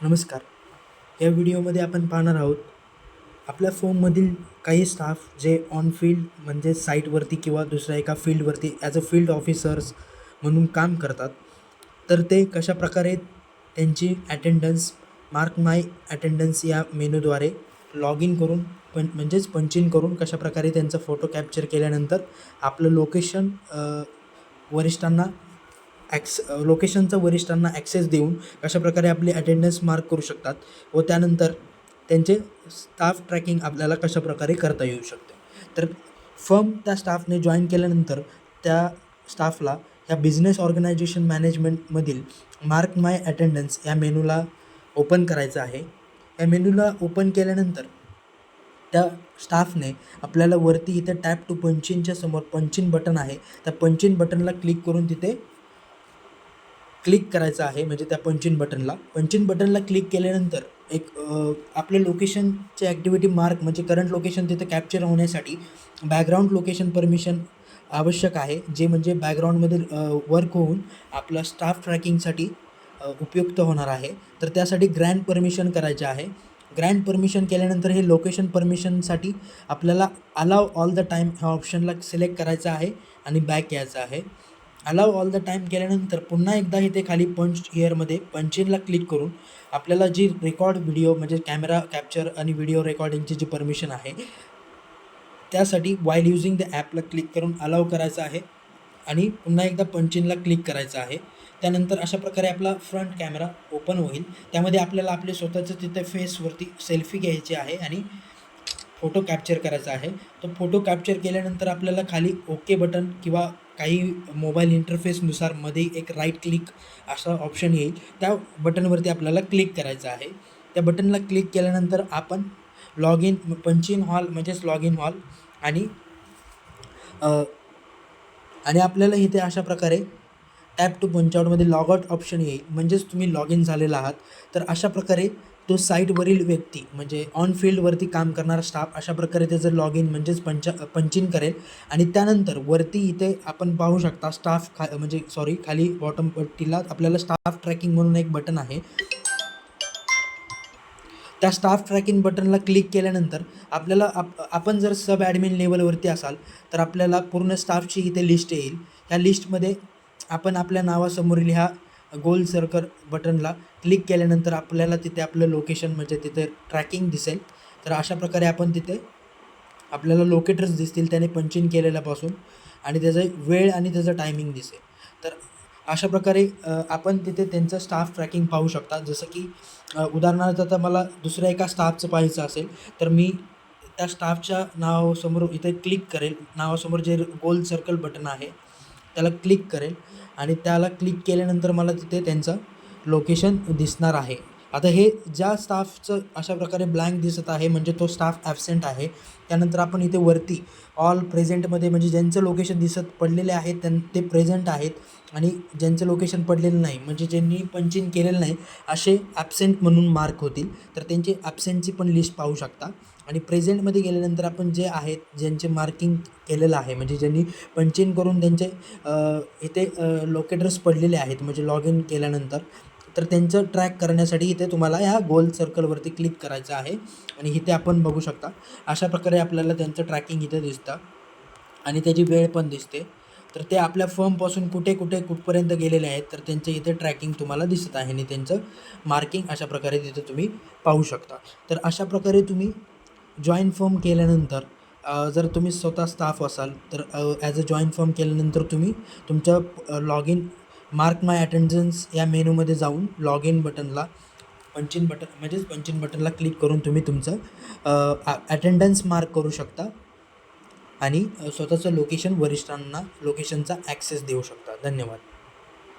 नमस्कार. या व्हिडिओमध्ये आपण पाहणार आहोत आपल्या फोनमधील काही स्टाफ जे ऑन फील्ड म्हणजे साईटवरती किंवा दुसऱ्या एका फील्डवरती ॲज अ फील्ड ऑफिसर्स म्हणून काम करतात. तर ते कशाप्रकारे त्यांची अटेंडन्स मार्क माय अटेंडन्स या मेनूद्वारे लॉग इन करून पंच इन करून कशाप्रकारे त्यांचा फोटो कॅप्चर केल्यानंतर आपलं लोकेशन वरिष्ठांना लोकेशनचा वरिष्ठांना ॲक्सेस देऊन कशाप्रकारे आपली अटेंडन्स मार्क करू शकतात व त्यानंतर त्यांचे स्टाफ ट्रॅकिंग आपल्याला कशाप्रकारे करता येऊ शकते. तर त्या स्टाफने जॉईन केल्यानंतर त्या स्टाफला ह्या बिझनेस ऑर्गनायझेशन मॅनेजमेंटमधील मार्क माय अटेंडन्स या मेनूला ओपन करायचं आहे. या मेनूला ओपन केल्यानंतर त्या स्टाफने आपल्याला वरती इथे टॅप टू पंचिनच्या समोर पंचिन बटन आहे, त्या पंचिन बटनला क्लिक करून तिथे क्लिक करायचं आहे. म्हणजे त्या पंचिन बटनला क्लिक केल्यानंतर एक आपल्या लोकेशनचे ॲक्टिव्हिटी मार्क म्हणजे करंट लोकेशन तिथे कॅप्चर होण्यासाठी बॅकग्राऊंड लोकेशन परमिशन आवश्यक आहे, जे म्हणजे बॅकग्राऊंडमध्ये वर्क होऊन आपला स्टाफ ट्रॅकिंगसाठी उपयुक्त होणार आहे. तर त्यासाठी ग्रँड परमिशन करायचे आहे. ग्रँड परमिशन केल्यानंतर हे लोकेशन परमिशनसाठी आपल्याला अलाव ऑल द टाईम ह्या ऑप्शनला सिलेक्ट करायचं आहे आणि बॅक यायचं आहे. अलाव ऑल द टाईम केल्यानंतर पुन्हा एकदा इथे खाली पंच हिअरमध्ये पंचिनला क्लिक करून आपल्याला जी रेकॉर्ड व्हिडिओ म्हणजे कॅमेरा कॅप्चर आणि व्हिडिओ रेकॉर्डिंगची जी परमिशन आहे त्यासाठी वाईल यूजिंग द ॲपला क्लिक करून अलाव करायचं आहे आणि पुन्हा एकदा पंचिनला क्लिक करायचं आहे. त्यानंतर अशा प्रकारे आपला फ्रंट कॅमेरा ओपन होईल. त्यामध्ये आपल्याला आपले स्वतःचं तिथे फेसवरती सेल्फी घ्यायची आहे आणि फोटो कॅप्चर करायचा आहे. तो फोटो कॅप्चर केल्यानंतर आपल्याला खाली ओके बटन किंवा काही मोबाईल इंटरफेसनुसार मध्ये एक राईट क्लिक असा ऑप्शन येईल, त्या बटनवरती आपल्याला क्लिक करायचं आहे. त्या बटनला क्लिक केल्यानंतर आपण लॉग इन पंचिन हॉल म्हणजेच लॉग इन हॉल आणि आपल्याला इथे अशा प्रकारे टॅप टू पंच आउटमध्ये लॉग आउट ऑप्शन येईल, म्हणजेच तुम्ही लॉग इन झालेला आहात. तर अशा प्रकारे तो साईटवरील व्यक्ती म्हणजे ऑन फील्डवरती काम करणारा स्टाफ अशा प्रकारे त्याचं लॉग इन म्हणजेच पंचिन करेल. आणि त्यानंतर वरती इथे आपण पाहू शकता खाली बॉटम पट्टीला आपल्याला स्टाफ ट्रॅकिंग म्हणून एक बटन आहे. त्या स्टाफ ट्रॅकिंग बटनला क्लिक केल्यानंतर आपल्याला आपण जर सब ॲडमिन लेवलवरती असाल तर आपल्याला पूर्ण स्टाफची इथे लिस्ट येईल. ह्या लिस्टमध्ये आपण आपल्या नावासमोरील ह्या गोल सर्कल बटनला क्लिक केल्यानंतर आपल्याला तिथे आपलं लोकेशन म्हणजे तिथे ट्रॅकिंग दिसेल. तर अशा प्रकारे आपण तिथे आपल्याला लोकेटर्स दिसतील त्याने पंचिंग केलेल्यापासून आणि त्याचं वेळ आणि त्याचं टायमिंग दिसेल. तर अशा प्रकारे आपण तिथे त्यांचं स्टाफ ट्रॅकिंग पाहू शकता. जसं की उदाहरणार्थ आता मला दुसऱ्या एका स्टाफचं पाहायचं असेल तर मी त्या स्टाफच्या नावासमोर इथे क्लिक करेल. नावासमोर जे गोल सर्कल बटन आहे त्याला क्लिक करेल आणि त्याला क्लिक केल्यानंतर मला तिथे त्यांचं लोकेशन दिसणार आहे. आता हे ज्या स्टाफचं अशा प्रकारे ब्लँक दिसत आहे म्हणजे तो स्टाफ ॲब्सेंट आहे. त्यानंतर आपण इथे वरती ऑल प्रेझेंटमध्ये म्हणजे ज्यांचं लोकेशन दिसत पडलेले आहेत ते प्रेझेंट आहेत आणि ज्यांचं लोकेशन पडलेलं नाही म्हणजे ज्यांनी पंचिंग केलेलं नाही असे ॲब्सेंट म्हणून मार्क होतील. तर त्यांची ॲब्सेंटची पण लिस्ट पाहू शकता. आणि प्रेझेंटमध्ये गेल्यानंतर आपण जे आहेत ज्यांचे मार्किंग केलेलं आहे म्हणजे ज्यांनी पंचिंग करून त्यांचे इथे लोकेटर्स पडलेले आहेत म्हणजे लॉग इन केल्यानंतर, तर त्यांचं ट्रॅक करण्यासाठी इथे तुम्हाला ह्या गोल सर्कलवरती क्लिक करायचं आहे आणि इथे आपण बघू शकता अशा प्रकारे आपल्याला त्यांचं ट्रॅकिंग इथे दिसतं आणि त्याची वेळ पण दिसते. तर ते आपल्या फर्मपासून कुठपर्यंत गेलेले आहेत तर त्यांचं इथे ट्रॅकिंग तुम्हाला दिसत आहे आणि त्यांचं मार्किंग अशा प्रकारे तिथे तुम्ही पाहू शकता. तर अशा प्रकारे तुम्ही जॉईन फर्म केल्यानंतर जर तुम्ही स्वतः स्टाफ असाल तर ॲज अ जॉईन फर्म केल्यानंतर तुम्ही तुमच्या log in mark my attendance या मेनूमध्ये जाऊन लॉग इन बटनला पंचिन बटनला क्लिक करून तुम्ही तुमचं अटेंडन्स मार्क करू शकता आणि स्वतःचं लोकेशन वरिष्ठांना लोकेशनचा ॲक्सेस देऊ शकता. धन्यवाद.